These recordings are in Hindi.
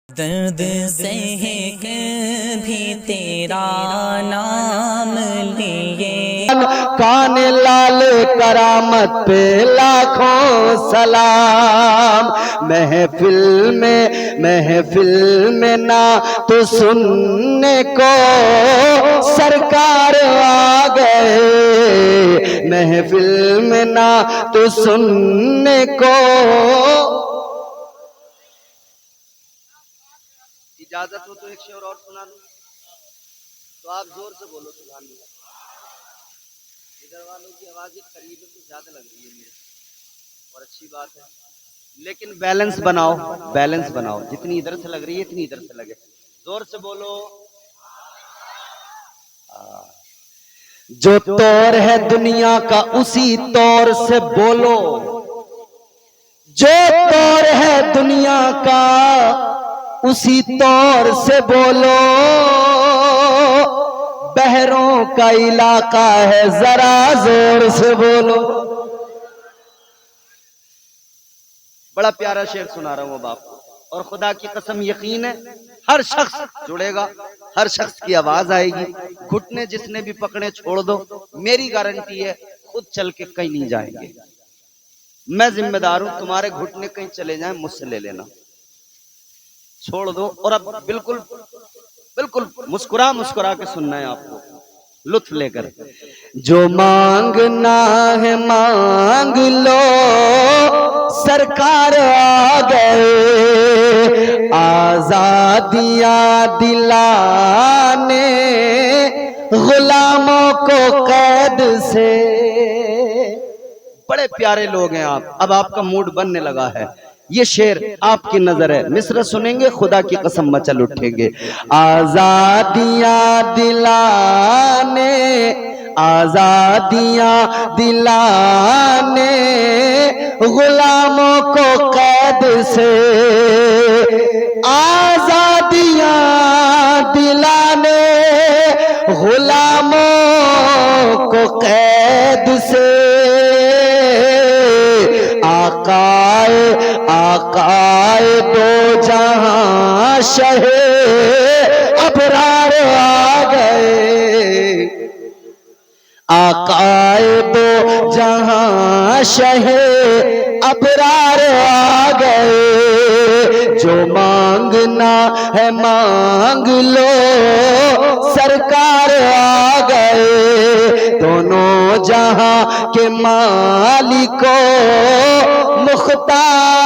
दर्द सह कर भी तेरा नाम लिए, कान लाल करामत पे लाखों सलाम। महफिल में ना तो सुनने को सरकार आ गए, महफिल में ना तो सुनने को। इजाजत हो तो एक शेर और सुना दूं, तो आप जोर से बोलो सुभान अल्लाह। इधर वालों की आवाज़ें करीब तो ज्यादा लग रही है मेरे, और अच्छी बात है, लेकिन बैलेंस बनाओ, बैलेंस बनाओ। जितनी इधर से लग रही है इतनी इधर से लगे। जोर से बोलो। जो तौर है दुनिया का उसी तौर से बोलो, जो तौर है दुनिया का उसी तौर से बोलो। बहरों का इलाका है जरा जोर से बोलो। बड़ा प्यारा शेर सुना रहा हूं अब आपको, और खुदा की कसम यकीन है हर शख्स जुड़ेगा, हर शख्स की आवाज आएगी। घुटने जिसने भी पकड़े छोड़ दो, मेरी गारंटी है खुद चल के कहीं नहीं जाएंगे। मैं जिम्मेदार हूं, तुम्हारे घुटने कहीं चले जाएं मुझसे ले लेना, छोड़ दो। और अब बिल्कुल बिल्कुल मुस्कुरा मुस्कुरा के सुनना है आपको, लुत्फ लेकर। जो मांगना है मांग लो, सरकार आ गए, आजादियां दिलाने गुलामों को कैद से। बड़े प्यारे लोग हैं आप, अब आपका मूड बनने लगा है। ये शेर आपकी नजर है, मिस्र सुनेंगे खुदा की कसम मचल उठेंगे। आजादियां दिलाने, आजादियां दिलाने गुलामों को कैद से, आजादियां दिलाने गुलामों को कैद से। आकाए दो जहां शहे अबरार आ गए, आकाए दो जहां शहे अबरार आ गए। जो मांगना है मांग लो, सरकार आ गए, दोनों जहां के मालिकों मुख्तार।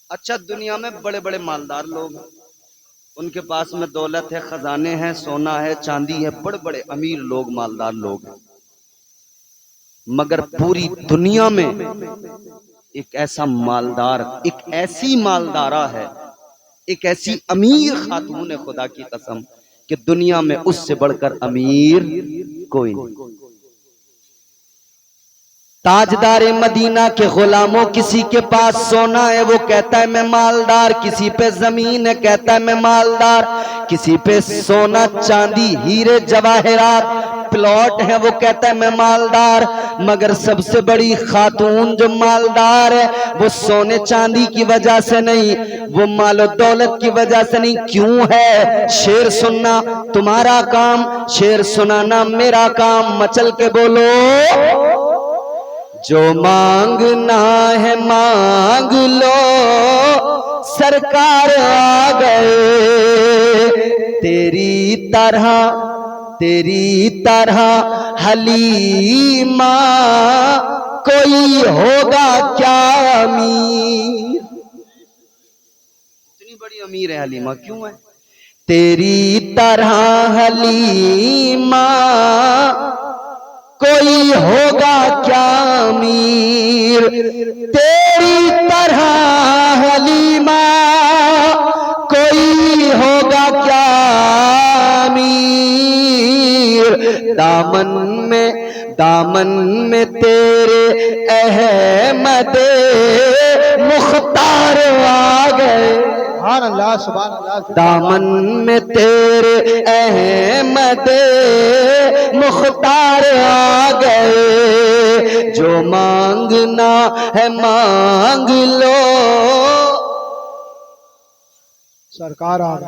अच्छा, दुनिया में बड़े बड़े मालदार लोग हैं, उनके पास में दौलत है, खजाने हैं, सोना है, चांदी है, बड़े बड़े अमीर लोग, मालदार लोग हैं। मगर पूरी दुनिया में एक ऐसा मालदार, एक ऐसी मालदारा है, एक ऐसी अमीर खातून है खुदा की कसम कि दुनिया में उससे बढ़कर अमीर कोई नहीं। ताजदार मदीना के गुलामों, किसी के पास सोना है वो कहता है मैं मालदार, किसी पे जमीन है कहता है मैं मालदार, किसी पे सोना चांदी हीरे जवाहरात प्लॉट है वो कहता है मैं मालदार। मगर सबसे बड़ी खातून जो मालदार है वो सोने चांदी की वजह से नहीं, वो मालो दौलत की वजह से नहीं। क्यों है? शेर सुनना तुम्हारा काम, शेर सुनाना मेरा काम। मचल के बोलो। जो मांगना है मांग लो, सरकार आ गए, तेरी तरह हलीमा कोई होगा क्या अमीर। इतनी बड़ी अमीर है हलीमा, क्यों है? तेरी तरह हलीमा कोई होगा क्या अमीर, तेरी तरह हलीमा कोई होगा क्या अमीर। दामन में तेरे अहमद मुख्तार आ गए। सुभान अल्लाह सुभान अल्लाह। दामन में तेरे अहमद मुख्तार आ गए, जो मांगना है मांग लो। सरकार आ गए।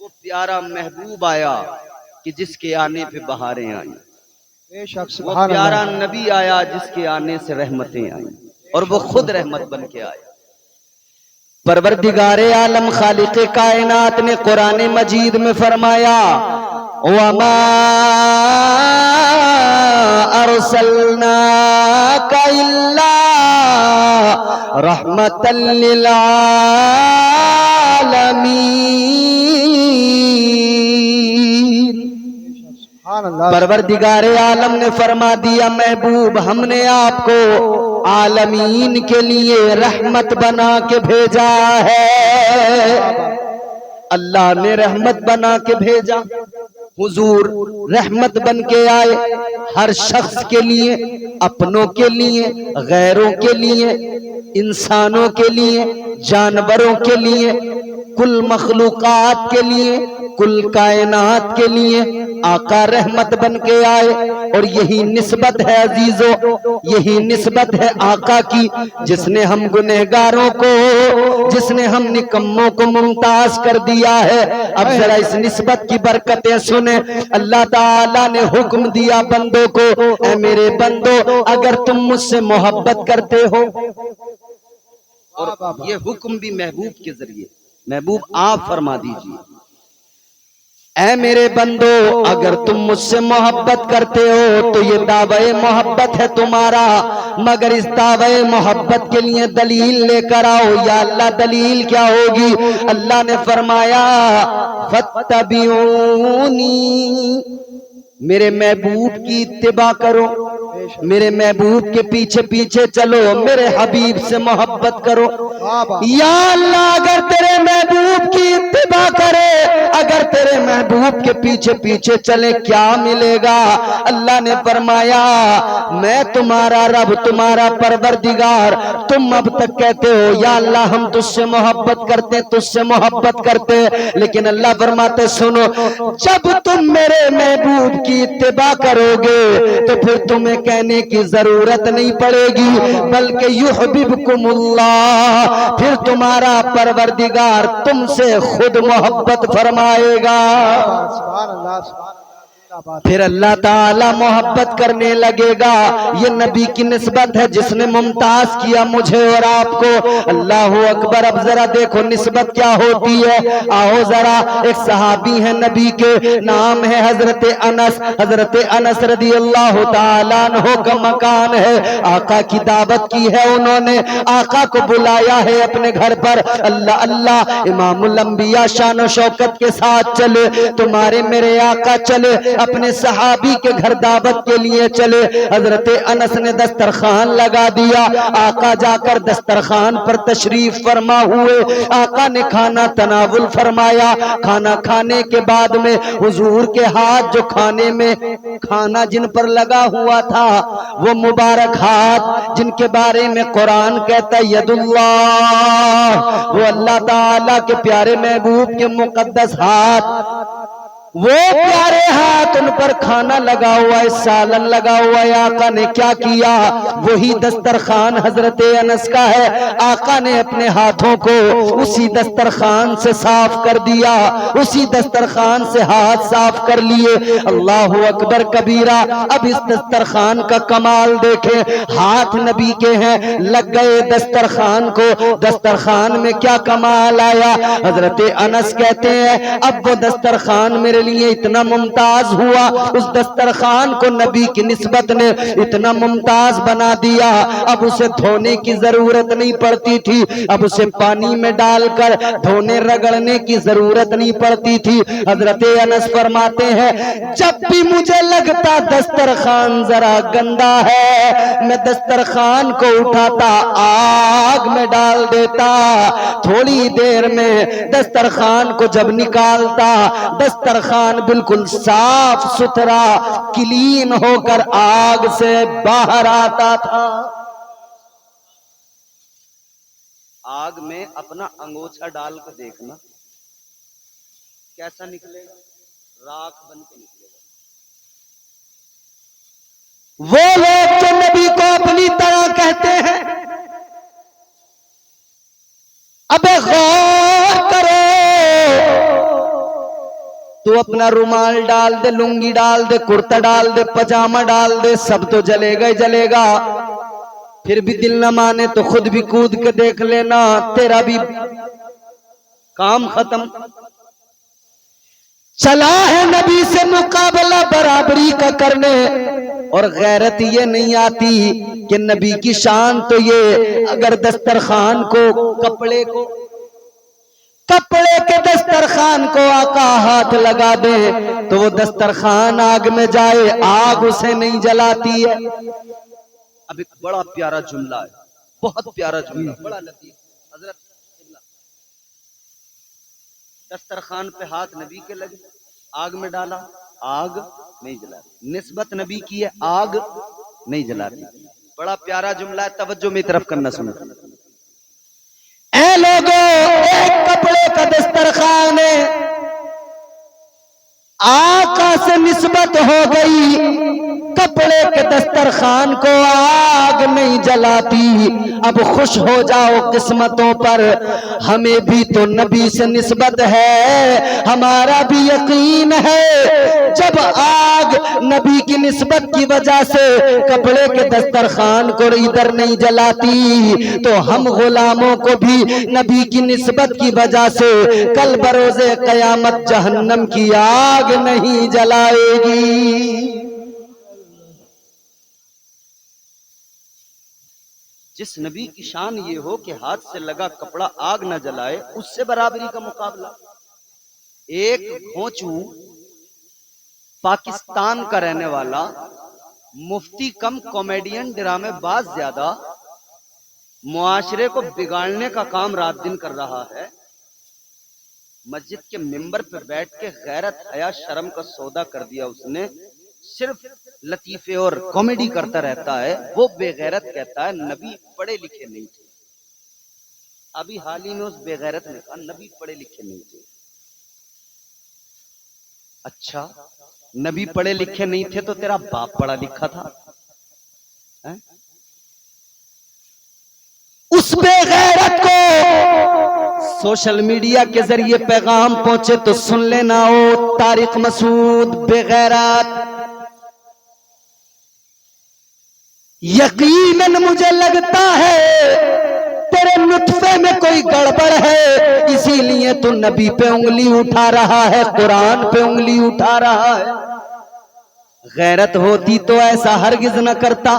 वो प्यारा महबूब आया कि जिसके आने पे बहारें आई, बेशक वो सुभान प्यारा अल्लाह। नबी आया जिसके आने से रहमतें आई, और वो खुद रहमत बन के आया। परवरदिगारे आलम खालिक़े कायनात ने कुरान मजीद में फरमाया, वमा अरसलनाका इल्ला रहमतल लिल आलमीन। सुभान अल्लाह। परवरदिगारे आलम ने फरमा दिया, महबूब हमने आपको आलमीन के लिए रहमत बना के भेजा है। अल्लाह ने रहमत बना के भेजा, हुजूर रहमत बन के आए हर शख्स के लिए, अपनों के लिए, गैरों के लिए, इंसानों के लिए, जानवरों के लिए, कुल मखलूकात के लिए, कुल कायनात के लिए आका रहमत बन के आए। और यही निस्बत है अजीजों, यही निस्बत है आका की, जिसने हम गुनहगारों को, जिसने हम निकम्मों को मुमताज कर दिया है। अब जरा इस निस्बत की बरकतें सुने। अल्लाह ताला ने हुक्म दिया बंदों को, ऐ मेरे बंदो अगर तुम मुझसे मोहब्बत करते हो, और ये हुक्म भी महबूब के जरिए, महबूब आप फरमा दीजिए, ऐ मेरे बंदो अगर तुम मुझसे मोहब्बत करते हो तो ये दावे मोहब्बत है तुम्हारा, मगर इस दावे मोहब्बत के लिए दलील लेकर आओ। या अल्लाह दलील क्या होगी? अल्लाह ने फरमाया, फत्तबिऊनी, मेरे महबूब की इत्तिबा करो, मेरे महबूब के पीछे पीछे चलो, मेरे हबीब से मोहब्बत करो। या अल्लाह अगर तेरे महबूब की इत्तिबा करे, अगर तेरे महबूब के पीछे पीछे चले, क्या मिलेगा? अल्लाह ने फरमाया, मैं तुम्हारा रब, तुम्हारा परवरदिगार। तुम अब तक कहते हो या अल्लाह हम तुझसे मोहब्बत करते, तुझसे मोहब्बत करते, लेकिन अल्लाह फरमाते सुनो, जब तुम मेरे महबूब की इत्तिबा करोगे तो फिर तुम्हें कहने की जरूरत नहीं पड़ेगी, बल्कि युहब्बिबकुमुल्लाह, फिर तुम्हारा परवरदिगार तुमसे खुद मोहब्बत फरमाएगा। सुभान अल्लाह सुभान। फिर अल्लाह ताला मोहब्बत करने लगेगा। ये नबी की निस्बत है जिसने मुमताज किया मुझे और आपको। अल्लाह अकबर। अब जरा देखो निस्बत क्या होती है। आओ जरा, एक सहाबी है नबी के, नाम है हजरत अनस। हजरत अनस रदी अल्लाह ताला अन्हु का मकान है, आका की दावत की है उन्होंने, आका को बुलाया है अपने घर पर। अल्लाह अल्लाह, इमामुल अंबिया शान और शौकत के साथ चले, तुम्हारे मेरे आका चले, अपने सहाबी के घर दावत के लिए चले। हजरत अनस ने दस्तरखान लगा दिया, आका जाकर दस्तरखान पर तशरीफ फरमा हुए। आका ने खाना तनावुल फरमाया। खाना खाने के बाद में हुजूर के हाथ, जो खाने में खाना जिन पर लगा हुआ था, वो मुबारक हाथ जिनके बारे में कुरान कहता है यदुल्लाह, वो अल्लाह ताला के प्यारे महबूब के मुकद्दस हाथ, वो प्यारे हाथ, उन पर खाना लगा हुआ है, सालन लगा हुआ है। आका ने क्या किया? वही दस्तरखान हजरत अनस का है। आका ने अपने हाथों को उसी दस्तरखान से साफ कर दिया, उसी दस्तरखान से हाथ साफ कर लिए। अल्लाह अकबर कबीरा। अब इस दस्तरखान का कमाल देखे, हाथ नबी के हैं, लग गए दस्तरखान को। दस्तरखान में क्या कमाल आया? हजरत अनस कहते हैं, अब वो दस्तरखान मेरे लिए इतना मुमताज हुआ, उस दस्तरखान को नबी की निस्बत ने इतना मुमताज बना दिया, अब उसे धोने की जरूरत नहीं पड़ती थी, अब उसे पानी में डालकर धोने रगड़ने की जरूरत नहीं पड़ती थी। हजरत अनस फरमाते हैं, जब भी मुझे लगता दस्तरखान जरा गंदा है, मैं दस्तरखान को उठाता आग में डाल देता, थोड़ी देर में दस्तरखान को जब निकालता, दस्तरखान बिल्कुल साफ सुथरा क्लीन होकर आग से बाहर आता था। आग में अपना अंगोछा डाल कर देखना कैसा निकलेगा, राख बन के निकलेगा। वो लोग जो नबी को अपनी तरह कहते हैं, अबे गौर करो, तू अपना रुमाल डाल दे, लुंगी डाल दे, कुर्ता डाल दे, पजामा डाल दे, सब तो जलेगा ही जलेगा। फिर भी दिल न माने तो खुद भी कूद के देख लेना, तेरा भी काम खत्म। चला है नबी से मुकाबला बराबरी का करने, और गैरत ये नहीं आती कि नबी की शान तो ये, अगर दस्तरखान को कपड़े के दस्तरखान को आका हाथ लगा दे तो वो दस्तरखान आग में जाए, आग उसे नहीं जलाती है। अब एक बड़ा प्यारा जुमला है, बहुत प्यारा जुमला, बड़ा लतीफ। हजरत दस्तरखान पे हाथ नबी के लगे, आग में डाला, आग नहीं जलाती। निस्बत नबी की है, आग नहीं जलाती। बड़ा प्यारा जुमला है, तवज्जो मेरी तरफ करना, सुनो। ऐ लोगों, एक कपड़े का दस्तरखान है, आका से निस्बत हो गई, कपड़े के दस्तरखान को आग नहीं जलाती। अब खुश हो जाओ किस्मतों पर, हमें भी तो नबी से निस्बत है, हमारा भी यकीन है। जब आग नबी की निस्बत की वजह से कपड़े के दस्तरखान को इधर नहीं जलाती, तो हम गुलामों को भी नबी की निस्बत की वजह से कल बरोज़े क़यामत जहन्नम की आग नहीं जलाएगी। जिस नबी की शान ये हो कि हाथ से लगा कपड़ा आग न जलाए, उससे बराबरी का मुकाबला। एक घोंचू पाकिस्तान का रहने वाला, मुफ्ती कम कॉमेडियन, ड्रामेबाज ज्यादा, मुआशरे को बिगाड़ने का काम रात दिन कर रहा है, मस्जिद के मिंबर पे बैठ के गैरत हया शर्म का सौदा कर दिया उसने। सिर्फ लतीफे और कॉमेडी करता रहता है। वो बेगैरत कहता है नबी पढ़े लिखे नहीं थे। अभी हाल ही में उस बेगैरत ने कहा नबी पढ़े लिखे नहीं थे। अच्छा, नबी पढ़े लिखे नहीं थे तो तेरा बाप पढ़ा लिखा था है? उस बेगैरत को सोशल मीडिया के जरिए पैगाम पहुंचे तो सुन लेना। ओ तारिक मसूद बेगैरत, यकीनन मुझे लगता है तेरे नुत्फे में कोई गड़बड़ है, इसीलिए तू नबी पे उंगली उठा रहा है, कुरान पे उंगली उठा रहा है। गैरत होती तो ऐसा हरगिज न करता।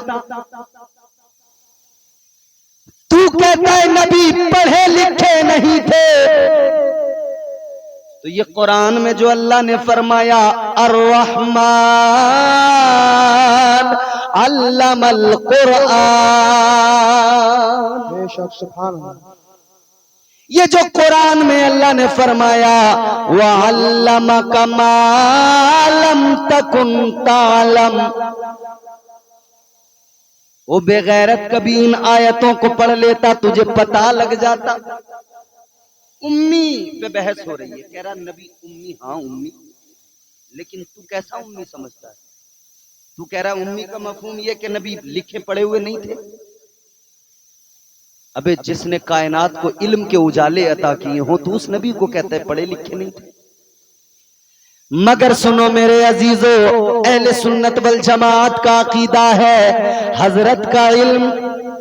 तू कहता है नबी पढ़े लिखे नहीं थे, तो ये कुरान में जो अल्लाह ने फरमाया अर्रहमान अल्लमल कुरान, ये जो कुरान में अल्लाह ने फरमाया वह अल्लमका मा लम तकुन तालम, वो बेगैरत कभी इन आयतों को पढ़ लेता तुझे पता लग जाता। उम्मी पे बहस हो रही है, कह रहा नबी उम्मी, हाँ उम्मी, लेकिन तू कैसा उम्मी समझता है? तू कह रहा उम्मी का मफहूम ये कि नबी लिखे पढ़े हुए नहीं थे। अबे जिसने कायनात को इल्म के उजाले अता किए हो, तो उस नबी को कहता है पढ़े लिखे नहीं थे। मगर सुनो मेरे अजीजों, अहले सुन्नत वल जमात का अकीदा है हजरत का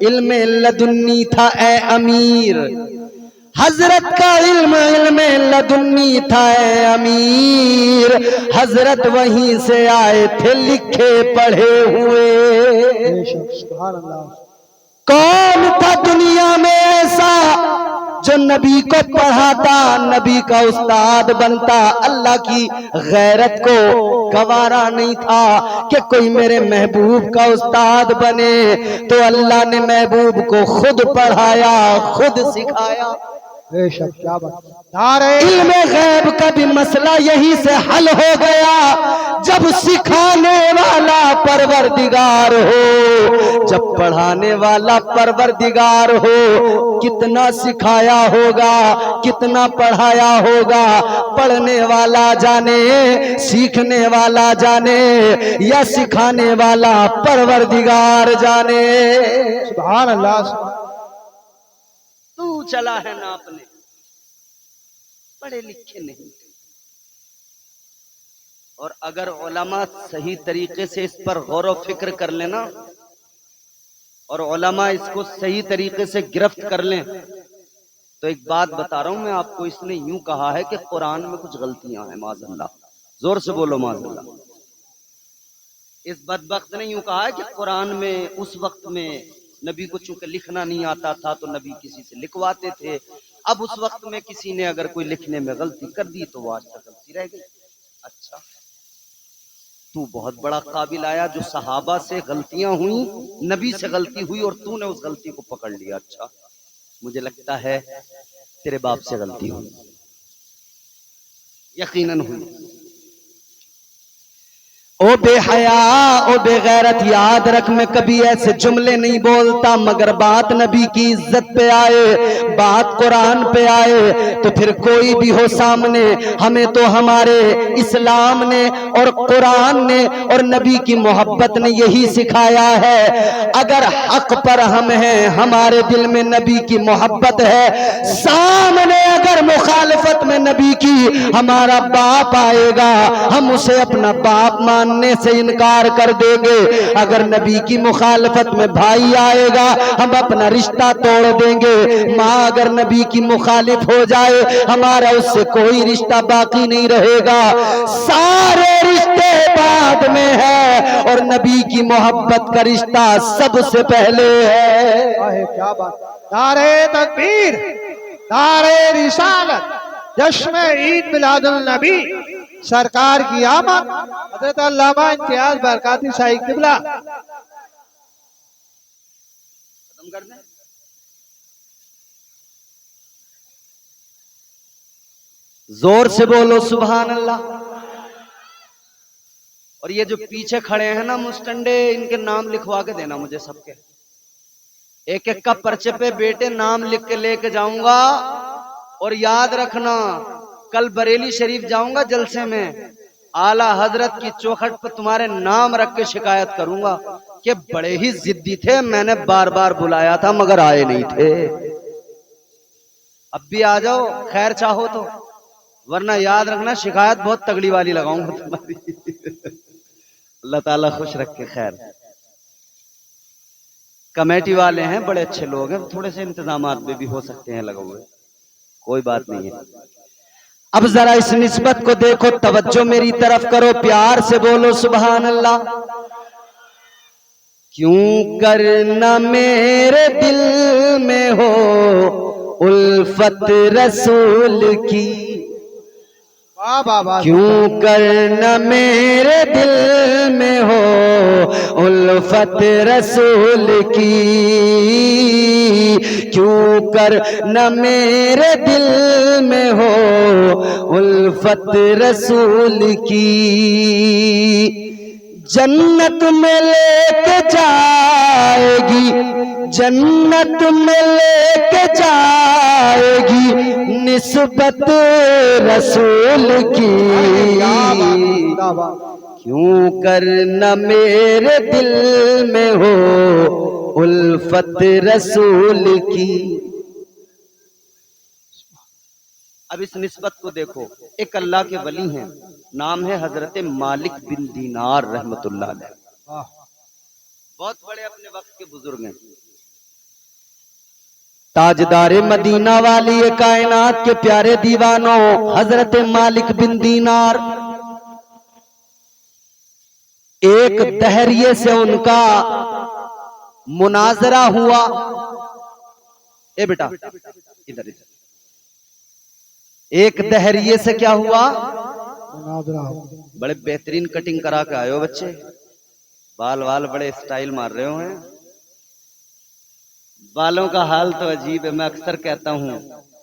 इल्म लदुन्नी था ए अमीर, हजरत का इल्म लदुन्नी था ए अमीर, हजरत वहीं से आए थे लिखे पढ़े हुए। कौन था दुनिया में ऐसा जो नबी को पढ़ाता, नबी का उस्ताद बनता? अल्लाह की गैरत को गवारा नहीं था कि कोई मेरे महबूब का उस्ताद बने, तो अल्लाह ने महबूब को खुद पढ़ाया, खुद सिखाया। बेशक क्या बात। नारे इल्मे गैब का भी मसला यही से हल हो गया जब सिखाने वाला परवरदिगार हो, जब पढ़ाने वाला परवरदिगार हो। कितना सिखाया होगा, कितना पढ़ाया होगा, पढ़ने वाला जाने, सीखने वाला जाने, या सिखाने वाला परवरदिगार जाने। सुभान अल्लाह। तू चला है ना अपने, पढ़े लिखे नहीं। और अगर उलमा सही तरीके से इस पर गौर व फिक्र कर लेना और उलमा इसको सही तरीके से गिरफ्त कर लें, तो एक बात बता रहा हूं मैं आपको, इसने यूं कहा है कि कुरान में कुछ गलतियां हैं माज़अल्लाह। जोर से बोलो माज़अल्लाह। इस बदबख्त ने यूं कहा है कि कुरान में उस वक्त में नबी को चूंकि लिखना नहीं आता था तो नबी किसी से लिखवाते थे। अब उस वक्त में किसी ने अगर कोई लिखने में गलती कर दी तो वो आज तक गलती रह गई। अच्छा, तू बहुत बड़ा काबिल आया जो सहाबा से गलतियां हुई, नबी से गलती हुई और तूने उस गलती को पकड़ लिया। अच्छा, मुझे लगता है तेरे बाप से गलती हुई, यकीनन हुई। ओ बेहया, ओ बेगैरत, याद रख मैं कभी ऐसे जुमले नहीं बोलता, मगर बात नबी की इज्जत पे आए, बात कुरान पे आए तो फिर कोई भी हो सामने, हमें तो हमारे इस्लाम ने और कुरान ने और नबी की मोहब्बत ने यही सिखाया है। अगर हक पर हम हैं, हमारे दिल में नबी की मोहब्बत है, सामने अगर मुखालफत में नबी की हमारा बाप आएगा, हम उसे अपना बाप मानने से इनकार कर देंगे। अगर नबी की मुखालफत में भाई आएगा, हम अपना रिश्ता तोड़ देंगे। माँ अगर नबी की मुखालिफ हो जाए, हमारा उससे कोई रिश्ता बाकी नहीं रहेगा। सारे रिश्ते बाद में है और नबी की मोहब्बत का रिश्ता सबसे पहले है। आहे क्या बात। नारे तकबीर, नारे रिसालत, जश्न ईद मिलादुल नबी, सरकार की आमद, हजरत अल्लामा इम्तियाज बरकाती साहिब किबला। खत्म कर दें। जोर से बोलो सुभान अल्लाह। और ये जो पीछे खड़े हैं ना मुस्टंडे, इनके नाम लिखवा के देना मुझे सबके, एक एक का पर्चे पे बेटे नाम लिख के लेके जाऊंगा। और याद रखना, कल बरेली शरीफ जाऊंगा जलसे में, आला हजरत की चौखट पर तुम्हारे नाम रख के शिकायत करूंगा कि बड़े ही जिद्दी थे, मैंने बार बार बुलाया था मगर आए नहीं थे। अब भी आ जाओ खैर चाहो तो, वरना याद रखना शिकायत बहुत तगड़ी वाली लगाऊंगा तुम्हारी। अल्लाह ताला खुश रखे। खैर, कमेटी वाले हैं, बड़े अच्छे लोग हैं, थोड़े से इंतजामात में भी हो सकते हैं लगे हुए, कोई बात नहीं है। अब जरा इस निस्बत को देखो, तवज्जो मेरी तरफ करो, प्यार से बोलो सुभान अल्लाह। क्यों करना मेरे दिल में हो उल्फत रसूल की, वाह वाह वाह। क्यों करना मेरे दिल में हो उल्फत रसूल की, क्यों करना मेरे दिल में हो उल्फत रसूल की। जन्नत में लेके जाएगी, जन्नत में लेके जाएगी निस्बत रसूल की, क्यों करना मेरे दिल में हो उल्फत रसूल की। अब इस निस्बत को देखो, एक अल्लाह के वली हैं, नाम है हजरत मालिक बिन दीनार रहमतुल्लाह अलैह, बहुत बड़े अपने वक्त के बुजुर्ग हैं, ताजदारे मदीना वाली कायनात के प्यारे दीवानों हजरत मालिक बिन दीनार। एक दहरिये से उनका मुनाजरा हुआ। ए बेटा इधर इधर। एक दहरिये से क्या हुआ? बड़े बेहतरीन कटिंग करा के आए हो बच्चे, बाल वाल बड़े स्टाइल मार रहे हो हैं। बालों का हाल तो अजीब है। मैं अक्सर कहता हूं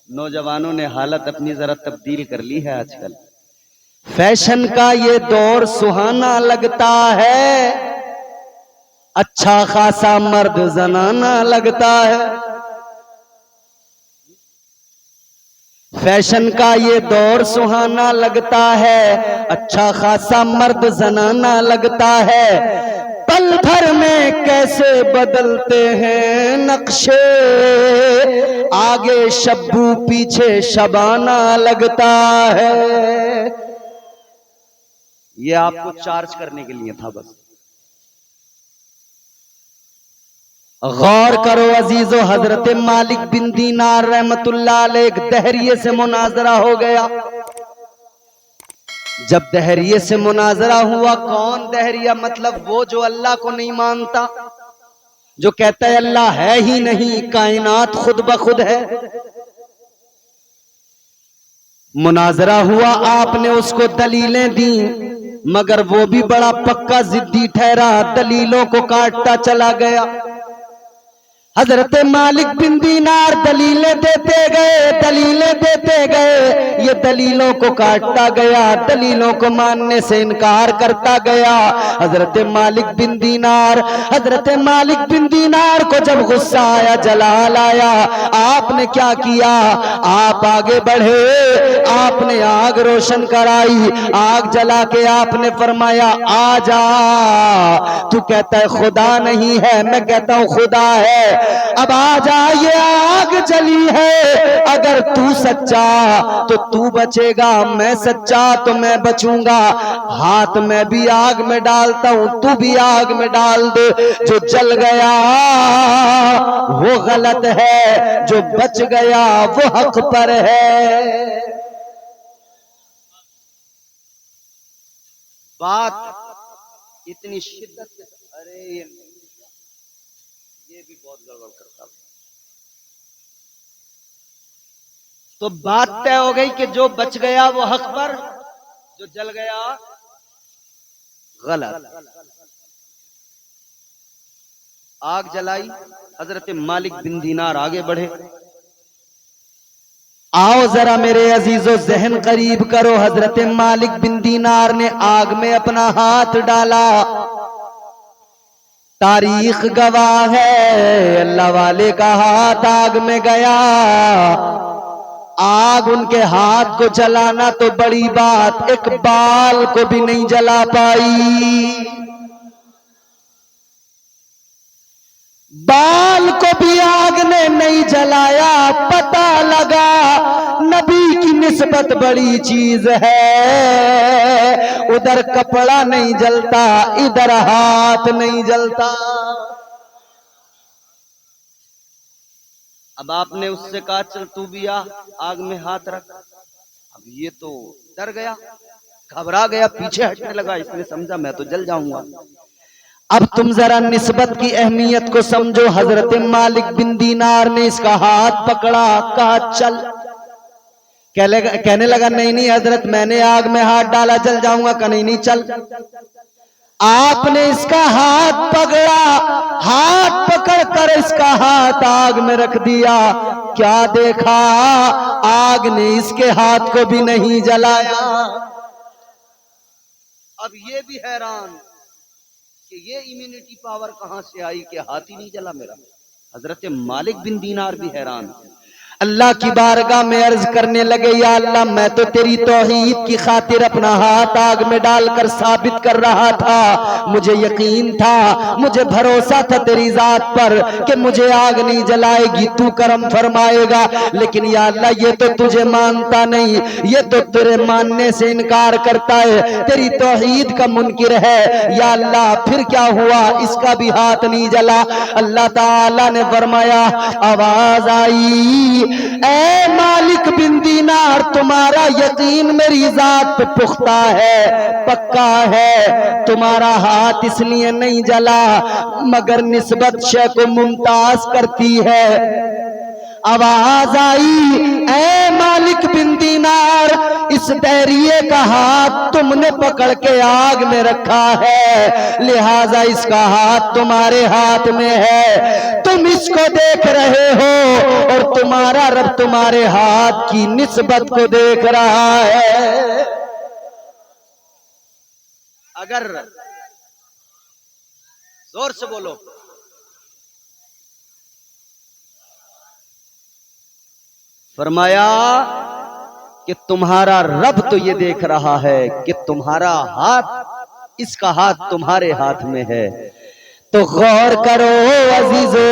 नौजवानों ने हालत अपनी जरा तब्दील कर ली है आजकल। फैशन का ये दौर सुहाना लगता है, अच्छा खासा मर्द जनाना लगता है। फैशन का ये दौर सुहाना लगता है, अच्छा खासा मर्द जनाना लगता है। पल भर में कैसे बदलते हैं नक्शे, आगे शब्बू पीछे शबाना लगता है। ये आपको चार्ज करने के लिए था बस। गौर करो अजीजो, हजरत मालिक बिन दीनार रहमतुल्लाह अलैह एक दहरिये से मुनाजरा हो गया। जब दहरिये से मुनाजरा हुआ, कौन दहरिया? मतलब वो जो अल्लाह को नहीं मानता, जो कहता है अल्लाह है ही नहीं, कायनात खुद ब खुद है। मुनाजरा हुआ, आपने उसको दलीलें दी, मगर वो भी बड़ा पक्का जिद्दी ठहरा, दलीलों को काटता चला गया। हजरत मालिक बिन दीनार दलीलें देते गए, दलीलें देते गए, ये दलीलों को काटता गया, दलीलों को मानने से इनकार करता गया। हजरत मालिक बिन दीनार को जब गुस्सा आया, जलाल आया, आपने क्या किया? आप आगे बढ़े, आपने आग रोशन कराई, आग जला के आपने फरमाया आ जा। तू कहता है खुदा नहीं है, मैं कहता हूं खुदा है। अब आ जा, ये आग जली है, अगर तू सच्चा तो तू बचेगा, मैं सच्चा तो मैं बचूंगा। हाथ मैं भी आग में डालता हूं, तू भी आग में डाल दे। जो जल गया वो गलत है, जो बच गया वो हक पर है। बात इतनी शिद्दत से, अरे ये भी बहुत गड़बड़ करता है। तो बात तय हो गई कि जो बच गया वो हक पर, जो जल गया गलत। आग जलाई, हजरत मालिक बिन दीनार आगे बढ़े। आओ जरा मेरे अजीजों जहन करीब करो, हजरत मालिक बिन दीनार ने आग में अपना हाथ डाला। तारीख गवाह है, अल्लाह वाले का हाथ आग में गया। आग उनके हाथ को जलाना तो बड़ी बात, एक बाल को भी नहीं जला पाई। बाल को भी आग ने नहीं जलाया। पता लगा नबी की निस्बत बड़ी चीज है। उधर कपड़ा नहीं जलता, इधर हाथ नहीं जलता। अब आपने उससे कहा चल तू भी आ, आग में हाथ रख। अब ये तो डर गया, घबरा गया, पीछे हटने लगा। इसने समझा मैं तो जल जाऊंगा। अब तुम जरा निस्बत की अहमियत को समझो। हजरत मालिक बिन दीनार ने इसका हाथ पकड़ा, कहा चल। कहने लगा नहीं नहीं हजरत, मैंने आग में हाथ डाला, जल जाऊंगा। कहा नहीं नहीं चल। आपने इसका हाथ पकड़ा, हाथ पकड़कर इसका हाथ आग में रख दिया। क्या देखा? आग ने इसके हाथ को भी नहीं जलाया। अब ये भी हैरान कि ये इम्यूनिटी पावर कहां से आई कि हाथ ही नहीं जला मेरा। हजरत मालिक बिन दीनार भी हैरान। अल्लाह की बारगाह में अर्ज करने लगे, या अल्लाह मैं तो तेरी तौहीद की खातिर अपना हाथ आग में डालकर साबित कर रहा था। मुझे यकीन था, मुझे भरोसा था तेरी जात पर कि मुझे आग नहीं जलाएगी, तू करम फरमाएगा। लेकिन या अल्लाह ये तो तुझे मानता नहीं, ये तो तेरे मानने से इनकार करता है, तेरी तौहीद का मुनकिर है। या अल्लाह फिर क्या हुआ? इसका भी हाथ नहीं जला। अल्लाह ताला ने फरमाया, आवाज आई, ऐ मालिक बिन दीनार, तुम्हारा यकीन मेरी जात पे पुख्ता है, पक्का है। तुम्हारा हाथ इसलिए नहीं जला मगर निस्बत शय को मुमताज करती है। आवाज आई, ऐ मालिक बिन दीनार, इस दहरिये का हाथ तुमने पकड़ के आग में रखा है, लिहाजा इसका हाथ तुम्हारे हाथ में है। तो तुम इसको देख रहे हो और तुम्हारा रब तुम्हारे हाथ की निस्बत को देख रहा है। अगर जोर से बोलो, फरमाया कि तुम्हारा रब तो ये देख रहा है कि तुम्हारा हाथ, इसका हाथ तुम्हारे हाथ में है। तो गौर करो अजीजो,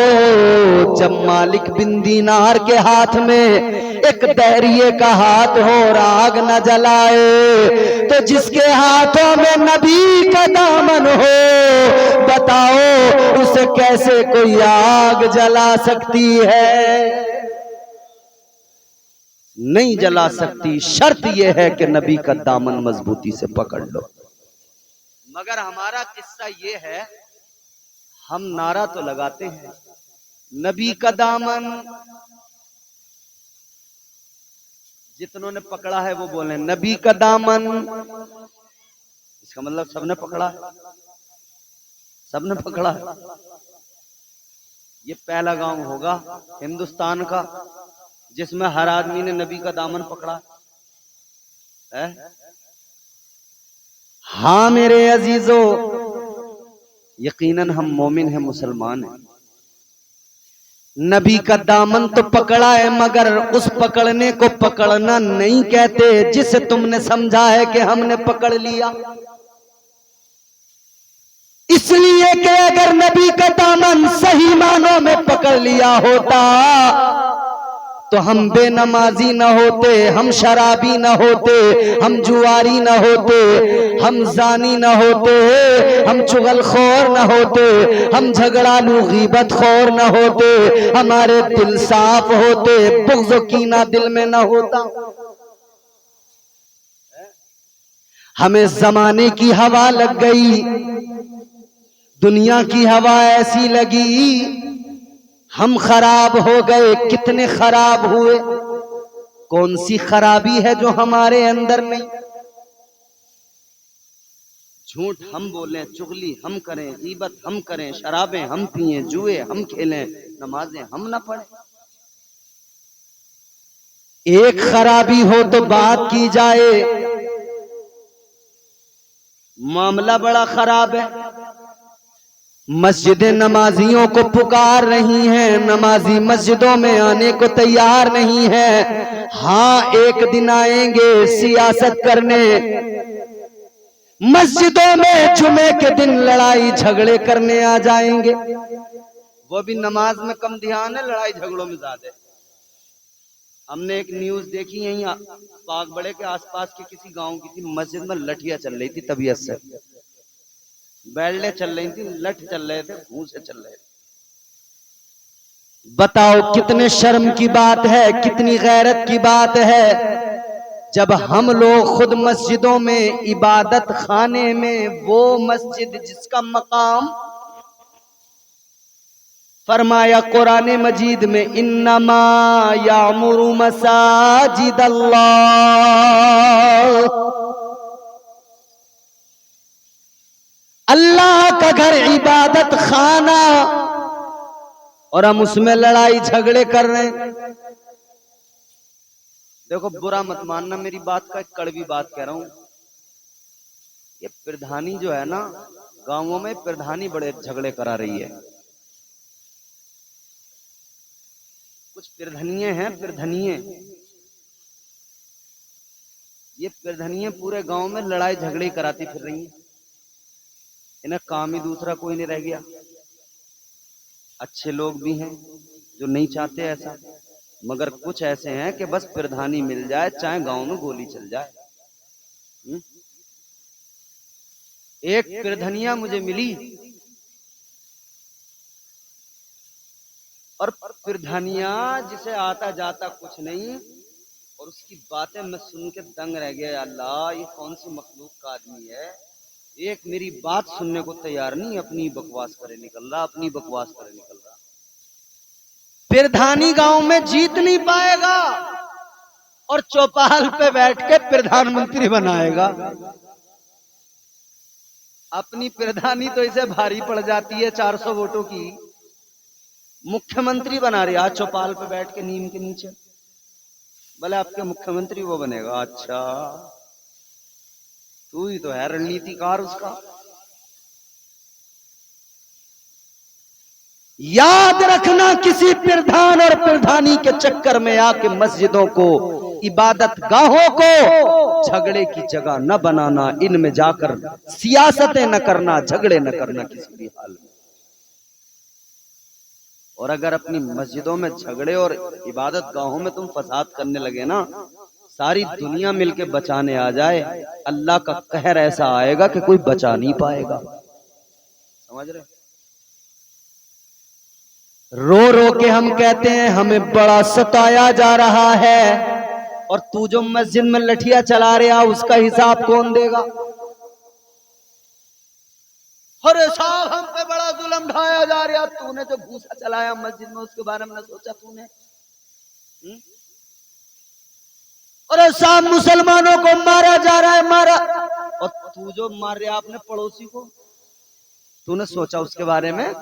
जब मालिक बिन दीनार के हाथ में एक दैरिये का हाथ हो और आग न जलाए, तो जिसके हाथों में नबी का दामन हो, बताओ उसे कैसे कोई आग जला सकती है? नहीं जला सकती। शर्त यह है कि नबी का दामन मजबूती से पकड़ लो। मगर हमारा किस्सा यह है, हम नारा तो लगाते हैं नबी का दामन, जितनों ने पकड़ा है वो बोले नबी का दामन। इसका मतलब सबने पकड़ा है, सबने पकड़ा है। ये पहला गांव होगा हिंदुस्तान का जिसमें हर आदमी ने नबी का दामन पकड़ा है। हाँ मेरे अजीजों, यकीनन हम मोमिन हैं, मुसलमान हैं। नबी का दामन तो पकड़ा है, मगर उस पकड़ने को पकड़ना नहीं कहते जिसे तुमने समझा है कि हमने पकड़ लिया। इसलिए कि अगर नबी का दामन सही मानों में पकड़ लिया होता तो हम बेनमाजी न होते, हम शराबी न होते, हम जुआरी न होते, हम जानी न होते, हम चुगलखोर न होते, हम झगड़ालू गीबत खोर न होते, हमारे दिल साफ होते, बुग़्ज़ कीना दिल में न होता। हमें जमाने की हवा लग गई, दुनिया की हवा ऐसी लगी, हम खराब हो गए। कितने खराब हुए? कौन सी खराबी है जो हमारे अंदर नहीं? झूठ हम बोलें, चुगली हम करें, गीबत हम करें, शराबें हम पिएं, जुए हम खेलें, नमाजें हम ना पढ़ें। एक खराबी हो तो बात की जाए, मामला बड़ा खराब है। मस्जिदें नमाजियों को पुकार रही हैं, नमाजी मस्जिदों में आने को तैयार नहीं है। हाँ, एक दिन आएंगे सियासत करने, मस्जिदों में जुमे के दिन लड़ाई झगड़े करने आ जाएंगे। वो भी नमाज में कम ध्यान है, लड़ाई झगड़ों में ज्यादा। हमने एक न्यूज देखी यहीं पागबड़े के आसपास के किसी गांव की थी, मस्जिद में लठियां चल रही थी तबीयत से, बैल्डे चल रही थी, लठ चल रहे थे, घूंसे चल रहे थे। बताओ कितने शर्म की बात है, कितनी गैरत की बात है जब हम लोग खुद मस्जिदों में, इबादत खाने में, वो मस्जिद जिसका मकाम फरमाया कुरान मजीद में, इन्नमा यामुरु मसाजिद अल्लाह का घर इबादत खाना, और हम उसमें लड़ाई झगड़े कर रहे हैं। देखो बुरा मत मानना मेरी बात का, एक कड़वी बात कह रहा हूं। ये प्रधानी जो है ना, गांवों में प्रधानी बड़े झगड़े करा रही है। कुछ प्रधानिये हैं, प्रधानिये, ये प्रधानिये पूरे गांव में लड़ाई झगड़े कराती फिर रही हैं। इन्हें काम ही दूसरा कोई नहीं रह गया। अच्छे लोग भी हैं जो नहीं चाहते ऐसा, मगर कुछ ऐसे हैं कि बस प्रधानी मिल जाए चाहे गांव में गोली चल जाए। एक प्रधानिया मुझे मिली, और प्रधानिया जिसे आता जाता कुछ नहीं, और उसकी बातें मैं सुन के दंग रह गया। अल्लाह, ये कौन सी मखलूक का आदमी है, एक मेरी बात सुनने को तैयार नहीं, अपनी बकवास करे निकल रहा, अपनी बकवास करे निकल रहा। प्रधानी गांव में जीत नहीं पाएगा और चौपाल पे बैठ के प्रधानमंत्री बनाएगा। अपनी प्रधानी तो इसे भारी पड़ जाती है 400 वोटों की, मुख्यमंत्री बना रहे, आज चौपाल पे बैठ के नीम के नीचे, बोले आपके मुख्यमंत्री वो बनेगा। अच्छा, तू ही तो है रणनीतिकार उसका। याद रखना, किसी प्रधान और प्रधानी के चक्कर में आके मस्जिदों को, इबादत गाहों को झगड़े की जगह न बनाना, इनमें जाकर सियासतें न करना, झगड़े न करना किसी भी हाल में। और अगर अपनी मस्जिदों में झगड़े और इबादत गाहों में तुम फसाद करने लगे ना, सारी दुनिया मिलके बचाने आ जाए, अल्लाह का कहर ऐसा आएगा कि कोई बचा नहीं पाएगा। समझ रहे? रो रो के हम कहते हैं हमें बड़ा सताया जा रहा है, और तू जो मस्जिद में लठिया चला रहा उसका हिसाब कौन देगा? अरे साहब हम पे बड़ा जुल्म ढाया जा रहा, तूने जो भूसा चलाया मस्जिद में उसके बारे में न सोचा तूने? अरे साहब मुसलमानों को मारा जा रहा है, मारा, और तू जो मार रहा अपने पड़ोसी को, तूने सोचा उसके बारे में?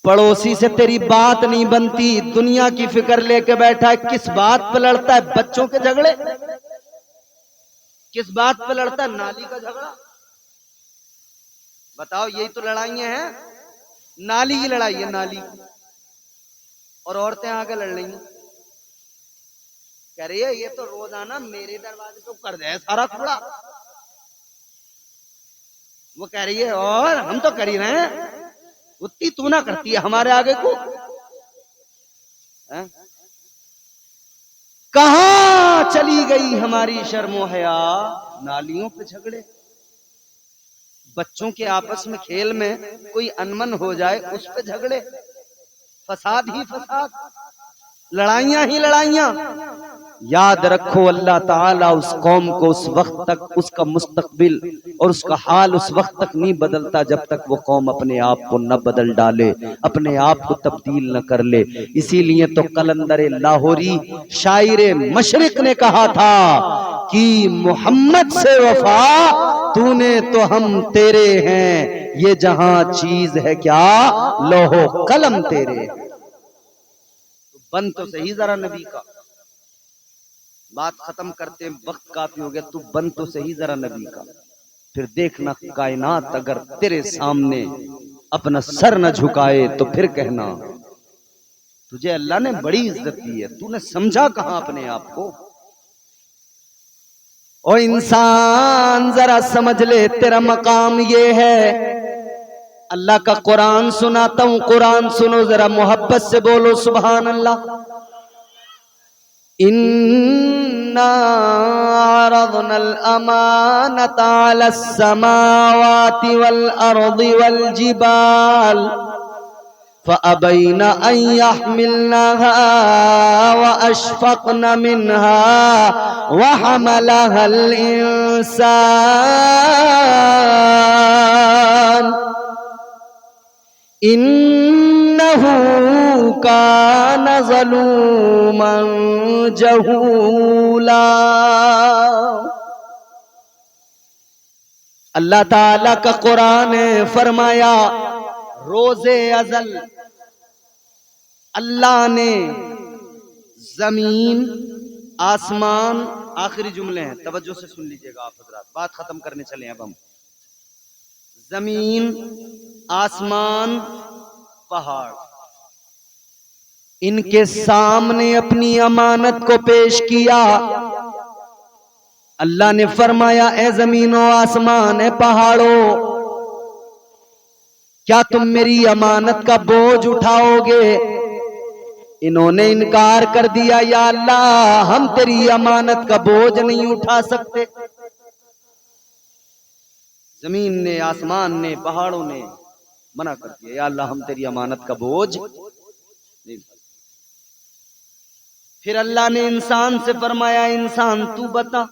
पड़ोसी से तेरी बात नहीं बनती, दुनिया की फिक्र लेके बैठा है। किस बात पे लड़ता है? बच्चों के झगड़े। किस बात पे लड़ता है? नाली का झगड़ा। बताओ, यही तो लड़ाइयां हैं, नाली की लड़ाई है, नाली। और औरतें आके लड़ रही हैं, कह रही है ये तो रोजाना मेरे दरवाजे तो कर दे सारा कूड़ा। वो कह रही है और हम तो कर ही रहे हैं, उतनी तू ना करती है हमारे आगे को। कहां चली गई हमारी शर्मो हया? नालियों पे झगड़े, बच्चों के आपस में खेल में कोई अनमन हो जाए उस पे झगड़े, फसाद ही फसाद, लड़ाइयां ही लड़ाइयां। याद रखो, अल्लाह ताला उस कौम को उस वक्त तक, उसका मुस्तकबिल और उसका हाल उस वक्त तक नहीं बदलता जब तक वो कौम अपने आप को न बदल डाले, अपने आप को तब्दील न कर ले। इसीलिए तो कलंदर लाहौरी शायर मशरिक ने कहा था कि मोहम्मद से वफा तूने तो हम तेरे हैं, ये जहां चीज है क्या लोहो कलम तेरे। बन तो सही जरा नबी का, बात खत्म करते हैं, वक्त काफी हो गया। तू बन तो सही जरा नबी का, फिर देखना कायनात अगर तेरे सामने अपना सर न झुकाए तो फिर कहना तुझे अल्लाह ने बड़ी इज्जत दी है, तूने समझा कहां अपने आप को। ओ इंसान जरा समझ ले, तेरा मकाम ये है। अल्लाह का कुरान सुनाता हूं, कुरान सुनो जरा, मोहब्बत से बोलो सुभान अल्लाह। इन्ना अरदनल अमानता अलस समावाति वल अर्दि वल जिबाल फअबैना अन यहमिलनहा व अशफक़न मिनहा व हमलहल इंसान इन्नहु कान ज़लूमन जहूला। अल्लाह ताला का कुरान है, फरमाया रोज़े अज़ल अल्लाह ने जमीन आसमान, आखिरी जुमले हैं, तवज्जो से सुन लीजिएगा आप हज़रात, बात खत्म करने चले अब हम। जमीन, आसमान, पहाड़, इनके सामने अपनी अमानत को पेश किया। अल्लाह ने फरमाया ए जमीनो आसमान, ए पहाड़ों, क्या तुम मेरी अमानत का बोझ उठाओगे? इन्होंने इनकार कर दिया, या अल्लाह हम तेरी अमानत का बोझ नहीं उठा सकते। जमीन ने, आसमान ने, पहाड़ों ने मना कर दिया, या अल्लाह हम तेरी अमानत का बोझ नहीं। फिर अल्लाह ने इंसान से फरमाया, इंसान तू बता,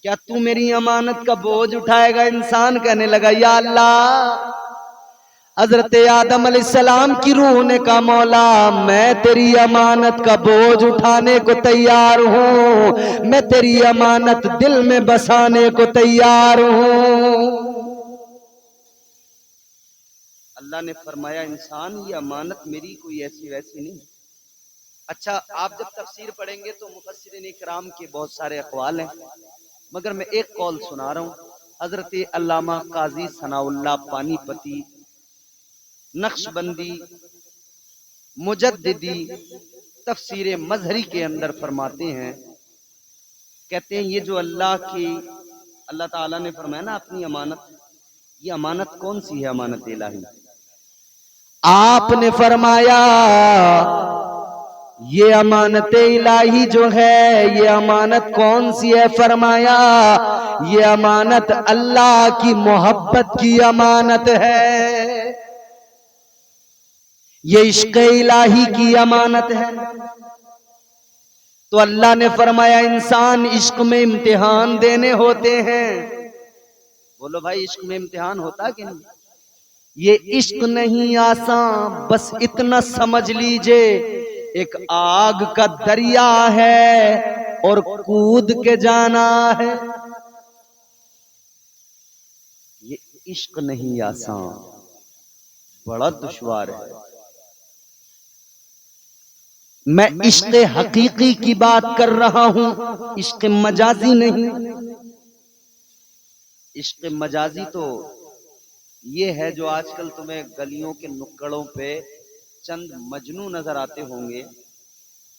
क्या तू मेरी अमानत का बोझ उठाएगा? इंसान कहने लगा, या अल्लाह, हजरत आदम अलैहिस्सलाम की रूह ने कहा, मौला मैं तेरी अमानत का बोझ उठाने को तैयार हूं, मैं तेरी अमानत दिल में बसाने को तैयार हूं। अल्लाह ने फरमाया इंसान ये अमानत मेरी कोई ऐसी वैसी नहीं। अच्छा, आप जब तफसीर पढ़ेंगे तो मुफस्सिरीन इकराम के बहुत सारे अक़वाल हैं, मगर मैं एक कौल सुना रहा हूँ। हजरत अल्लामा काजी सनाउल्लाह पानीपती नक्शबंदी मुजद्दिदी तफसीर मजहरी के अंदर फरमाते हैं, कहते हैं ये जो अल्लाह ताला ने फरमाया ना अपनी अमानत, ये अमानत कौन सी है? अमानत इलाही। आपने फरमाया ये अमानत इलाही जो है, ये अमानत कौन सी है? फरमाया ये अमानत अल्लाह की मोहब्बत की अमानत है, ये इश्क इलाही की अमानत है। तो अल्लाह ने फरमाया इंसान इश्क में इम्तिहान देने होते हैं। बोलो भाई, इश्क में इम्तिहान होता कि नहीं? ये इश्क नहीं आसान, बस इतना समझ लीजिए एक आग का दरिया है और कूद के जाना है। ये इश्क नहीं आसान, बड़ा दुश्वार है। मैं इश्क हकीकी की बात कर रहा हूं, इश्क मजाजी नहीं। इश्क मजाजी तो ये है जो आजकल तुम्हें गलियों के नुक्कड़ों पे चंद मजनू नजर आते होंगे,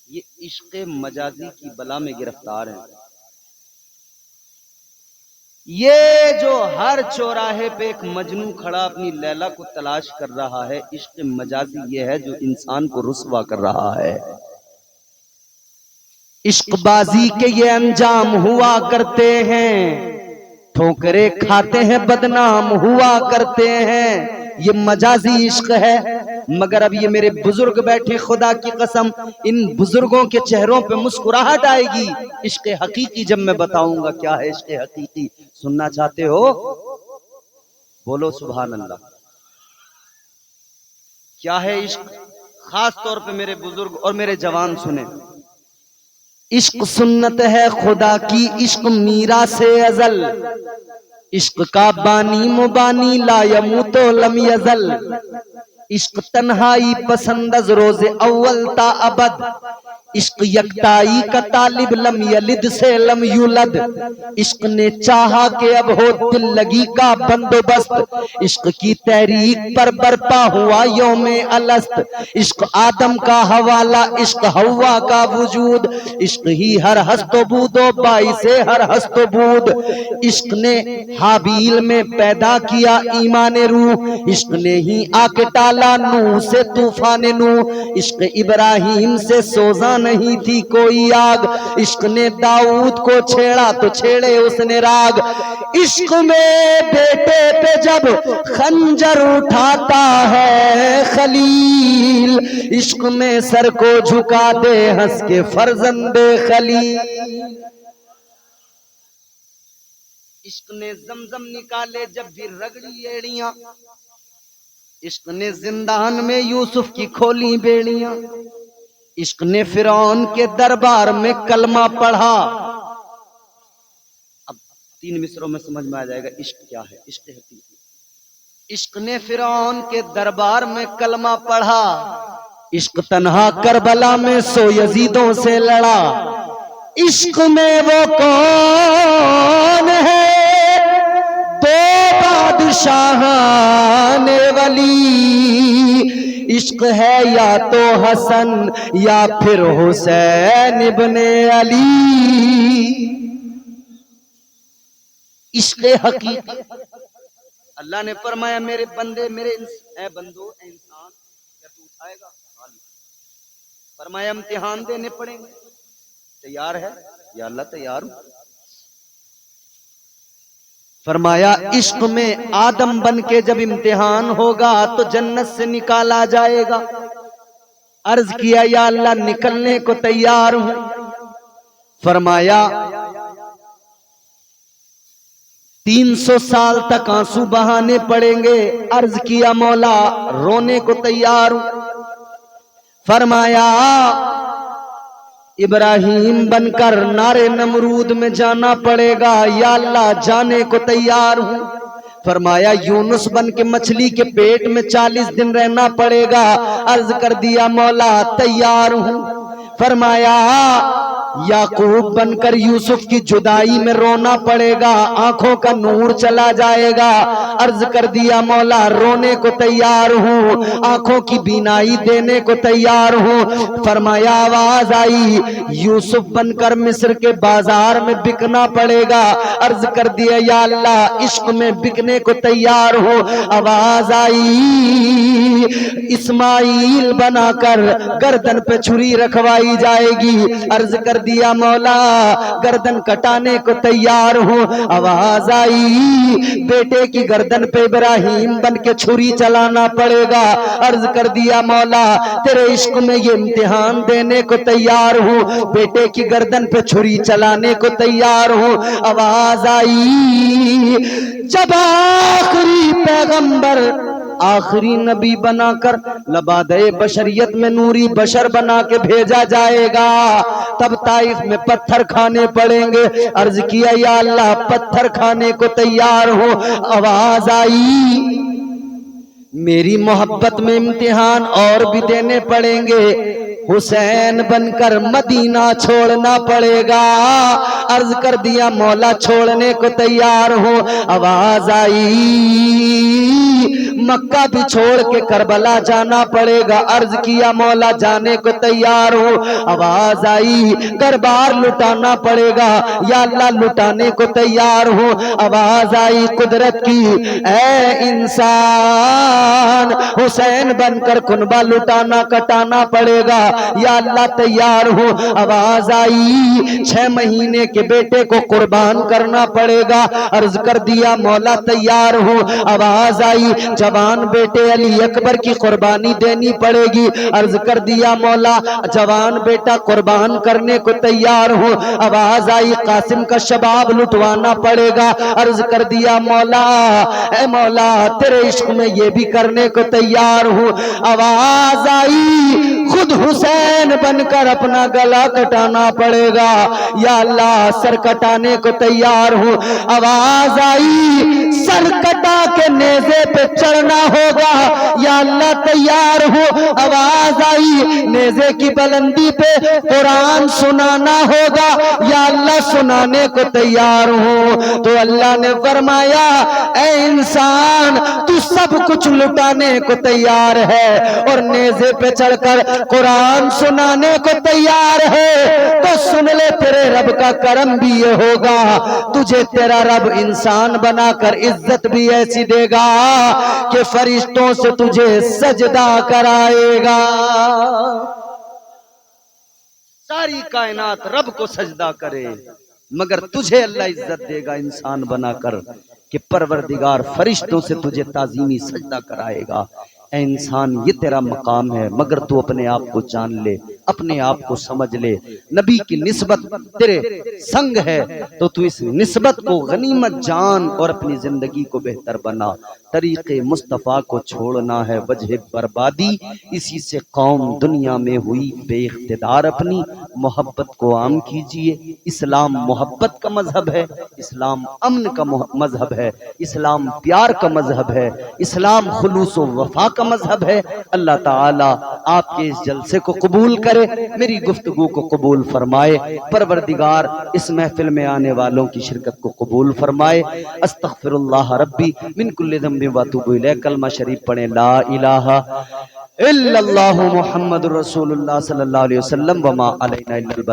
ये इश्क मजाजी की बला में गिरफ्तार हैं। ये जो हर चौराहे पे एक मजनू खड़ा अपनी लैला को तलाश कर रहा है, इश्क मजाजी ये है जो इंसान को रुस्वा कर रहा है। इश्कबाजी के ये अंजाम हुआ करते हैं, ठोकरे खाते हैं, बदनाम हुआ करते हैं, ये मजाजी इश्क है। मगर अब ये मेरे बुजुर्ग बैठे, खुदा की कसम इन बुजुर्गों के चेहरों पे मुस्कुराहट आएगी इश्क हकीकी जब मैं बताऊंगा क्या है इश्क हकीकी। सुनना चाहते हो? बोलो सुभान अल्लाह। क्या है इश्क? खास तौर पे मेरे बुजुर्ग और मेरे जवान सुने। इश्क सुन्नत है खुदा की, इश्क मीरा से अजल, इश्क का बानी मुबानी ला यमूतो लम यजल, इश्क तन्हाई पसंदज रोजे अव्वल ता अबद, इश्क यकताई का तालिब लम यलिद से लम यूलद, इश्क ने चाहा कि अब हो दिल लगी का बंदोबस्त, इश्क की तहरीक पर बरपा हुआ यौमे अलस्त, इश्क आदम का हवाला, इश्क हवा का वजूद, इश्क ही हर हस्तबूदो बाई से हर हस्तबूद, इश्क ने हाबील में पैदा किया ईमान रूह, इश्क ने ही आके टाला नूह से तूफान नूह, इश्क इब्राहिम से सोजा नहीं थी कोई आग, इश्क ने दाऊद को छेड़ा तो छेड़े उसने राग, इश्क में बेटे पे जब खंजर उठाता है खलील, इश्क में सर को झुका दे हंस के फर्जंदे खलील। इश्क ने जमजम निकाले जब भी रगड़ी एड़ियां, इश्क ने जिंदान में यूसुफ की खोली बेड़ियां, इश्क ने फिरौन के दरबार में कलमा पढ़ा। अब 3 मिसरों में समझ में आ जाएगा इश्क क्या है, इश्क हकीकी। इश्क ने फिरौन के दरबार में कलमा पढ़ा, इश्क तन्हा करबला में सो यजीदों से लड़ा, इश्क में वो कौन है दो बादशाहाने वली, इश्क है या तो हसन या फिर हुसैन इब्ने अली। इश्क हकीकी। अल्लाह ने फरमाया मेरे बंदे, मेरे बंदो इंसान, क्या तू उठाएगा? फरमाया इम्तिहान देने पड़ेंगे, तैयार है? या अल्लाह तैयार हूं। फरमाया इश्क में आदम बन के जब इम्तिहान होगा तो जन्नत से निकाला जाएगा। अर्ज किया या अल्लाह निकलने को तैयार हूं। फरमाया 300 साल तक आंसू बहाने पड़ेंगे। अर्ज किया मौला रोने को तैयार हूं। फरमाया इब्राहिम बनकर नारे नमरूद में जाना पड़ेगा। या अल्लाह जाने को तैयार हूं। फरमाया यूनुस बन के मछली के पेट में 40 दिन रहना पड़ेगा। अर्ज कर दिया मौला तैयार हूं। फरमाया याकूब बनकर यूसुफ की जुदाई में रोना पड़ेगा, आंखों का नूर चला जाएगा। अर्ज कर दिया मौला रोने को तैयार हूं, आंखों की बीनाई देने को तैयार हूं। फरमाया आवाज आई यूसुफ बनकर मिस्र के बाजार में बिकना पड़ेगा। अर्ज कर दिया या अल्लाह इश्क में बिकने को तैयार हूं। आवाज आई इस्माइल बनाकर गर्दन पे छुरी रखवाई जाएगी। अर्ज कर दिया मौला गर्दन कटाने को तैयार हूं। आवाज आई बेटे की गर्दन पे इब्राहिम बन के छुरी चलाना पड़ेगा। अर्ज कर दिया मौला तेरे इश्क में ये इम्तिहान देने को तैयार हूं, बेटे की गर्दन पे छुरी चलाने को तैयार हूं। आवाज आई जब आखिरी पैगंबर आखिरी नबी बनाकर लबादे बशरियत में नूरी बशर बना के भेजा जाएगा, तब ताइफ में पत्थर खाने पड़ेंगे। अर्ज किया या अल्लाह पत्थर खाने को तैयार हो। आवाज आई मेरी मोहब्बत में इम्तिहान और भी देने पड़ेंगे, हुसैन बनकर मदीना छोड़ना पड़ेगा। अर्ज कर दिया मौला छोड़ने को तैयार हो। आवाज आई मक्का भी छोड़ के करबला जाना पड़ेगा। अर्ज किया मौला जाने को तैयार हो। आवाज आई दरबार लुटाना पड़ेगा, या अल्लाह लुटाने को तैयार हो। आवाज आई कुदरत की ऐ इंसान हुसैन बनकर कुनबा लुटाना कटाना पड़ेगा, या अल्लाह तैयार हो। आवाज आई 6 महीने के बेटे को कुर्बान करना पड़ेगा। अर्ज कर दिया मौला तैयार हो। आवाज आई जवान बेटे अली अकबर की कुर्बानी देनी पड़ेगी। अर्ज कर दिया मौला जवान बेटा कुर्बान करने को तैयार हो। आवाज आई कासिम का शबाब लुटवाना पड़ेगा। अर्ज कर दिया मौला ए मौला तेरे इश्क में ये भी करने को तैयार हूं। आवाज आई खुद हुसैन बनकर अपना गला कटाना पड़ेगा, या अल्लाह सर कटाने को तैयार हूं। आवाज आई सर कटा के नेज़े पे चढ़ना होगा, या अल्लाह तैयार हूं। आवाज आई नेज़े की बुलंदी पे कुरान सुनाना होगा, या अल्लाह सुनाने को तैयार हूं। तो अल्लाह ने फरमाया ऐ इंसान तू सब कुछ लुटाने को तैयार है और नेज़े पे चढ़कर कुरान सुनाने को तैयार है, तो सुन ले तेरे रब का करम भी ये होगा, तुझे तेरा रब इंसान बनाकर इज्जत भी ऐसी देगा कि फरिश्तों से तुझे सजदा कराएगा। सारी कायनात रब को सजदा करे, मगर तुझे अल्लाह इज्जत देगा इंसान बनाकर कि परवरदिगार फरिश्तों से तुझे ताजीमी सजदा कराएगा। ऐ इंसान ये तेरा मकाम है, मगर तू अपने आप को जान ले, अपने आप को समझ ले। नबी की निस्बत तेरे संग है तो तू इस निस्बत को गनीमत जान और अपनी जिंदगी को बेहतर बना। तरीके मुस्तफ़ा को छोड़ना है वजह बर्बादी, इसी से कौम दुनिया में हुई बेइख्तिदार। अपनी मोहब्बत को आम कीजिए। इस्लाम मोहब्बत का मजहब है, इस्लाम अमन का मजहब है, इस्लाम प्यार का मजहब है, इस्लाम खुलूस व वफा का मजहब है। अल्लाह ताला आपके इस जलसे को कबूल करे, मेरी गुफ्तगू को कबूल फरमाए। परवरदिगार इस महफिल में आने वालों की शिरकत को कबूल फरमाए। अस्तगफिरुल्लाह रब्बी मिन कुल्लि ज़ंबिन व अतूबु इलैह। कलमा शरीफ पढ़े ला इलाहा इल्लल्लाहु मुहम्मदुर रसूलुल्लाह सल्लल्लाहु अलैहि वसल्लम व मा अलैना इल्लल